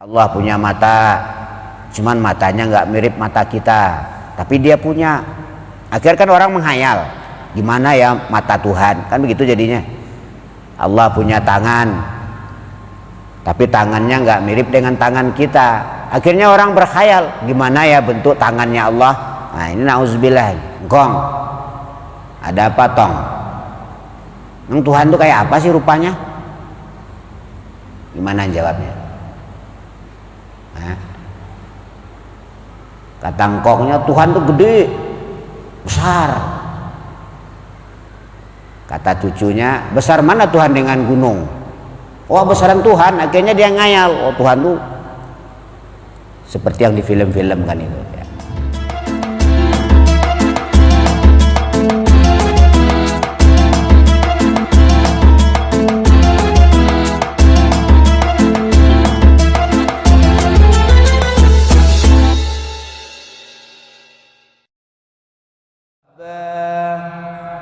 Allah punya mata, cuman matanya nggak mirip mata kita, tapi dia punya. Akhirnya kan orang menghayal, gimana ya mata Tuhan, kan begitu jadinya. Allah punya tangan, tapi tangannya nggak mirip dengan tangan kita. Akhirnya orang berkhayal, gimana ya bentuk tangannya Allah. Nah ini nauzubillah, gong. Ada apa tong? Tuhan tuh kayak apa sih rupanya? Gimana jawabnya? Nah, kata engkongnya Tuhan tuh gede, besar. Kata cucunya, besar mana Tuhan dengan gunung? Oh besaran Tuhan. Akhirnya dia ngayal, oh Tuhan tuh seperti yang di film-film kan itu ya.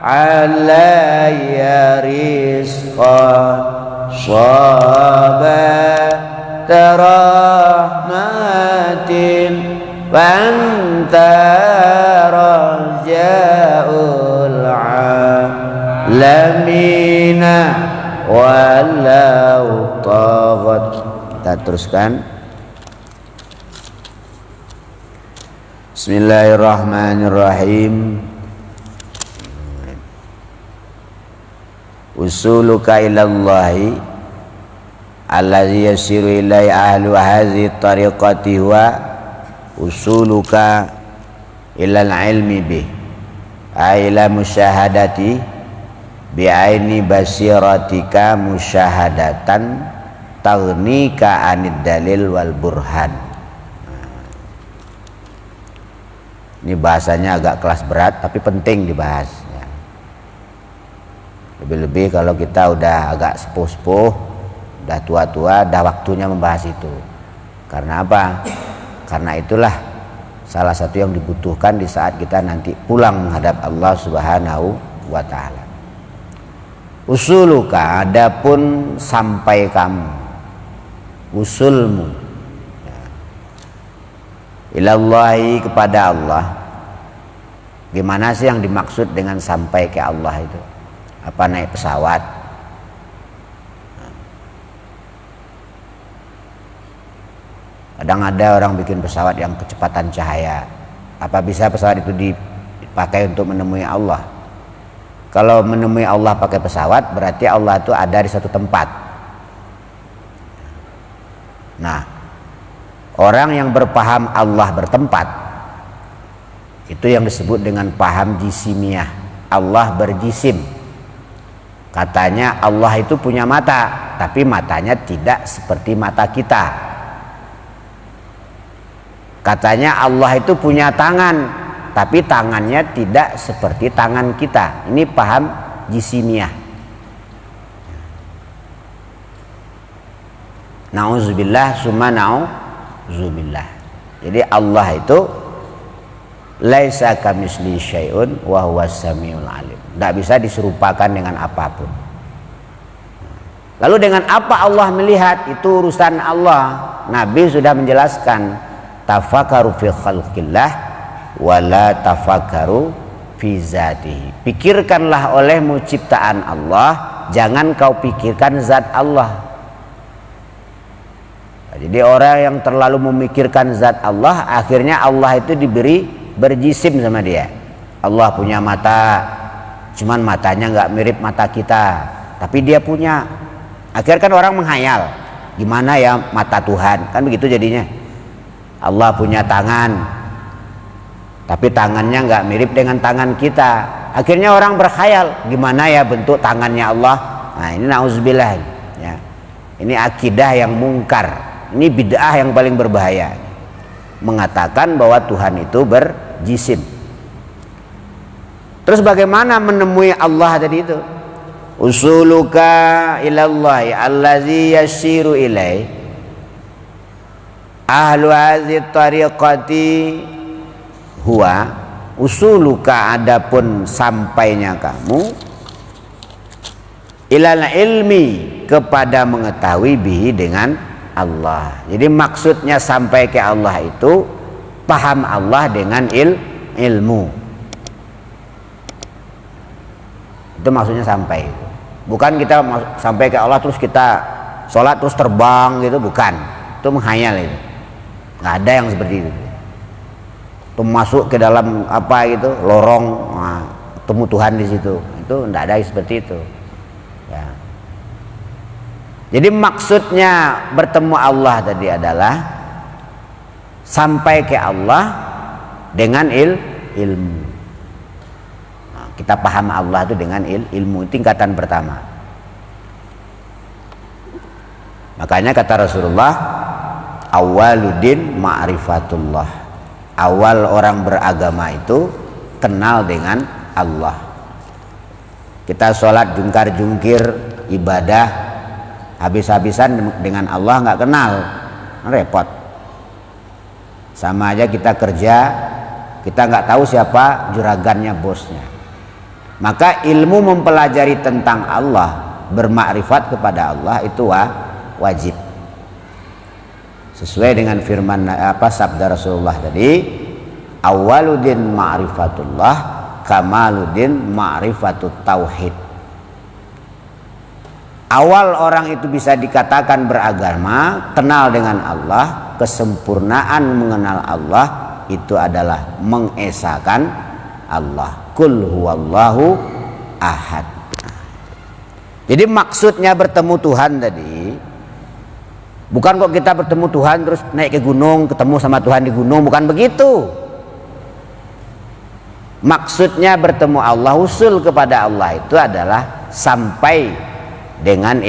Alayya rizqan sabata rahmatin wa anta raja'ul alamina walau taghat. Kita teruskan. Bismillahirrahmanirrahim. Usuluka ilallahi alladhi yasiru ilai ahlu hadhi tariqati wa usuluka ilal ilmi bih ila musyahadati bi'aini basiratika musyahadatan taghnika anid dalil wal burhan. Ini bahasanya agak kelas berat tapi penting dibahas. Lebih-lebih kalau kita udah agak sepuh-sepuh, udah tua-tua, udah waktunya membahas itu. Karena apa? Karena itulah salah satu yang dibutuhkan di saat kita nanti pulang menghadap Allah Subhanahu wa ta'ala. Usuluka, adapun sampai kamu, usulmu ilallahi, kepada Allah. Gimana sih yang dimaksud dengan sampai ke Allah itu? Apa naik pesawat? Kadang ada orang bikin pesawat yang kecepatan cahaya. Apa bisa pesawat itu dipakai untuk menemui Allah? Kalau menemui Allah pakai pesawat, berarti Allah itu ada di satu tempat. Nah, orang yang berpaham Allah bertempat, itu yang disebut dengan paham jisimiyah. Allah berjisim. Katanya Allah itu punya mata, tapi matanya tidak seperti mata kita. Katanya Allah itu punya tangan, tapi tangannya tidak seperti tangan kita. Ini paham jisimiyah. Nauzubillah summa nauzubillah. Jadi Allah itu laisa kamitsli syai'un wa huwas samiul alim. Tidak bisa diserupakan dengan apapun. Lalu dengan apa Allah melihat? Itu urusan Allah. Nabi sudah menjelaskan, tafakkaru fi khalqillah wa la tafakkaru fi zatihi. Pikirkanlah olehmu ciptaan Allah, jangan kau pikirkan zat Allah. Jadi orang yang terlalu memikirkan zat Allah, akhirnya Allah itu diberi berjisim sama dia. Allah punya mata, cuman matanya nggak mirip mata kita, tapi dia punya. Akhirnya kan orang menghayal, gimana ya mata Tuhan, kan begitu jadinya. Allah punya tangan, tapi tangannya nggak mirip dengan tangan kita. Akhirnya orang berkhayal, gimana ya bentuk tangannya Allah. Nah ini nauzubillah ya. Ini akidah yang mungkar, ini bid'ah yang paling berbahaya, mengatakan bahwa Tuhan itu berjisim. Terus bagaimana menemui Allah tadi itu? Usuluka ilallahi allazi yasiru ilai ahlu hadzi tariqati huwa usuluka, adapun sampainya kamu ilal ilmi, kepada mengetahui bihi dengan Allah. Jadi maksudnya sampai ke Allah itu paham Allah dengan ilmu. Itu maksudnya sampai. Bukan kita sampai ke Allah terus kita sholat terus terbang gitu, bukan. Itu menghayal itu. Nggak ada yang seperti itu. Itu masuk ke dalam apa gitu, lorong, nah, ketemu Tuhan di situ. Itu nggak ada seperti itu. Ya. Jadi maksudnya bertemu Allah tadi adalah sampai ke Allah dengan ilmu. Nah, kita paham Allah itu dengan ilmu, tingkatan pertama. Makanya kata Rasulullah, awwaluddin ma'rifatullah. Awal orang beragama itu kenal dengan Allah. Kita sholat jungkar-jungkir ibadah habis-habisan dengan Allah nggak kenal, repot. Sama aja kita kerja, kita nggak tahu siapa juragannya, bosnya. Maka ilmu mempelajari tentang Allah, bermakrifat kepada Allah itu wajib. Sesuai dengan firman sabda Rasulullah tadi, awwaluddin ma'rifatullah, kamaluddin ma'rifatut tauhid. Awal orang itu bisa dikatakan beragama, kenal dengan Allah, kesempurnaan mengenal Allah itu adalah mengesahkan Allah. Qul huwallahu ahad. Jadi maksudnya bertemu Tuhan tadi bukan kok kita bertemu Tuhan terus naik ke gunung, ketemu sama Tuhan di gunung, bukan begitu. Maksudnya bertemu Allah, usul kepada Allah itu adalah sampai dengan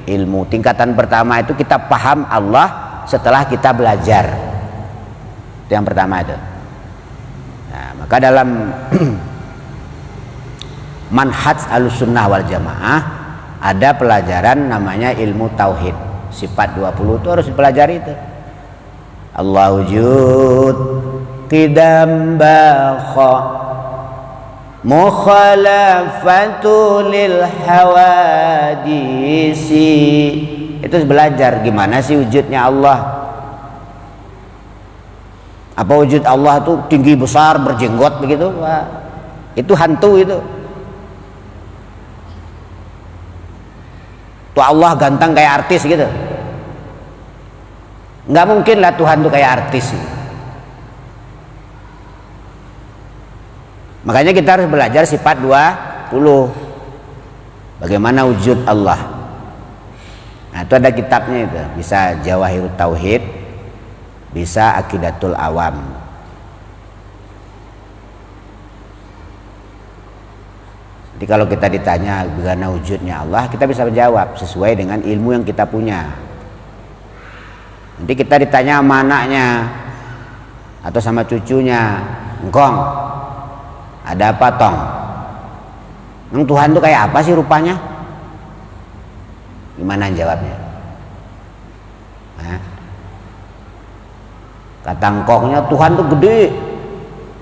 ilmu. Tingkatan pertama itu kita paham Allah setelah kita belajar. Itu yang pertama itu. Nah, maka dalam manhaj Ahlussunnah wal Jamaah ada pelajaran namanya ilmu tauhid. Sifat 20 itu harus dipelajari itu. Allah wujud, qidam baqa, mukhalafatu lil hawadisi. Itu belajar gimana sih wujudnya Allah. Apa wujud Allah itu tinggi besar berjenggot begitu? Wah, itu hantu itu. Tuh Allah ganteng kayak artis gitu. Nggak mungkin lah Tuhan tuh kayak artis. Makanya kita harus belajar sifat 20. Bagaimana wujud Allah. Nah, itu ada kitabnya itu. Bisa Jawahirut Tauhid, bisa Aqidatul Awam. Jadi kalau kita ditanya bagaimana wujudnya Allah, kita bisa menjawab sesuai dengan ilmu yang kita punya. Nanti kita ditanya sama anaknya atau sama cucunya, engkong, ada apa tong? Emang Tuhan tuh kayak apa sih rupanya? Gimana jawabnya? Nah, kata engkongnya Tuhan tuh gede,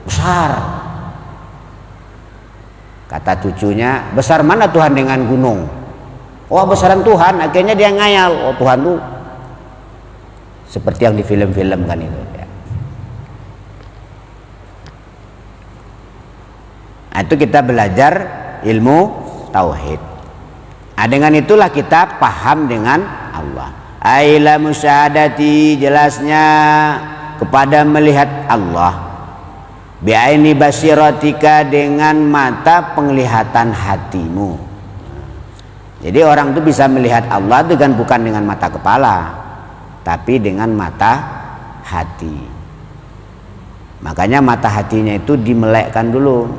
besar. Kata cucunya, besar mana Tuhan dengan gunung? Oh, besaran Tuhan. Akhirnya dia ngayal, oh Tuhan tuh seperti yang di film-film kan itu ya. Nah, itu kita belajar ilmu tauhid. Nah, dengan itulah kita paham dengan Allah. Aila musyahadati, jelasnya kepada melihat Allah. Bi'aini basiratika, dengan mata penglihatan hatimu. Jadi orang itu bisa melihat Allah dengan bukan dengan mata kepala, tapi dengan mata hati. Makanya mata hatinya itu dimelekkan dulu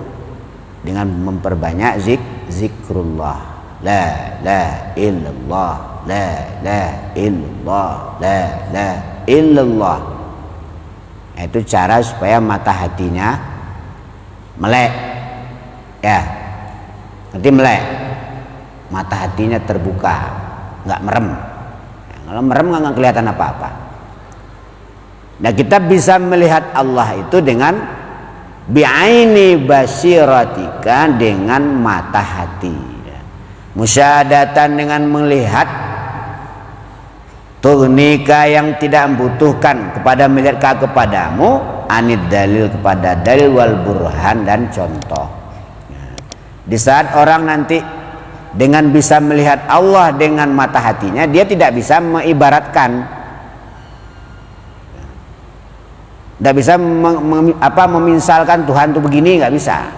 dengan memperbanyak zikrullah. La illallah, la illallah, la illallah. Itu cara supaya mata hatinya melek. Ya. Nanti melek. Mata hatinya terbuka, nggak merem. Kalau merem nggak kelihatan apa-apa. Nah, kita bisa melihat Allah itu dengan bi'aini basiratika, dengan mata hati. Musyahadatan, dengan melihat Tughnika yang tidak membutuhkan kepada melihat kepadamu, anid dalil kepada dalil wal burhan dan contoh. Di saat orang nanti dengan bisa melihat Allah dengan mata hatinya, dia tidak bisa mengibaratkan, tidak bisa meminsalkan Tuhan itu begini, nggak bisa.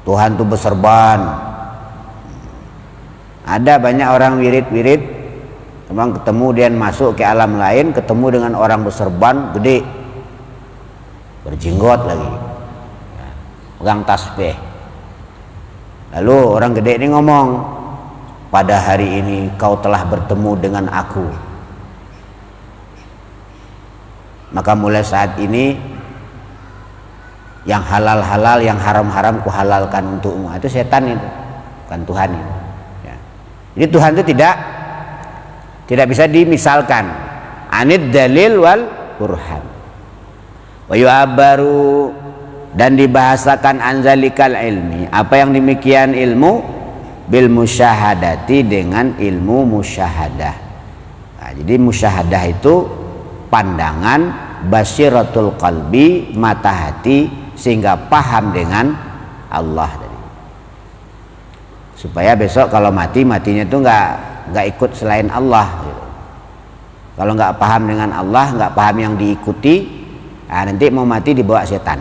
Tuhan itu berserban. Ada banyak orang wirid-wirid, memang ketemu dia masuk ke alam lain, ketemu dengan orang berserban gede, berjenggot lagi, pegang tasbih. Lalu orang gede ini ngomong, pada hari ini kau telah bertemu dengan aku, maka mulai saat ini yang halal-halal, yang haram-haram ku halalkan untukmu. Itu setan itu, bukan Tuhan itu. Ya. Jadi Tuhan itu tidak bisa dimisalkan. Anid dalil wal burhan. Wa yu'abbaru, dan dibahasakan anzalikal ilmi, apa yang demikian ilmu, bil musyahadati, dengan ilmu musyahadah. Nah, jadi musyahadah itu pandangan, basiratul qalbi, mata hati, sehingga paham dengan Allah tadi. Supaya besok kalau matinya itu nggak ikut selain Allah gitu. Kalau nggak paham dengan Allah, nggak paham yang diikuti, nah nanti mau mati dibawa setan.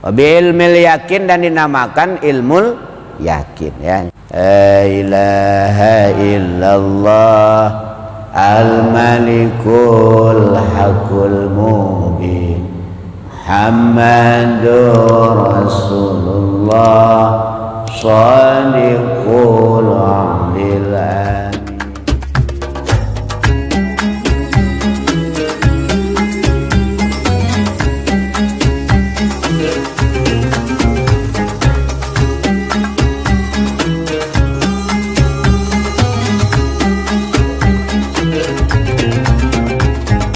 Ilmul yakin, dan dinamakan ilmul yakin, ya. La ilaha illallah al-malikul haqqul mubin Muhammadur Rasulullah shadiqul wa'dil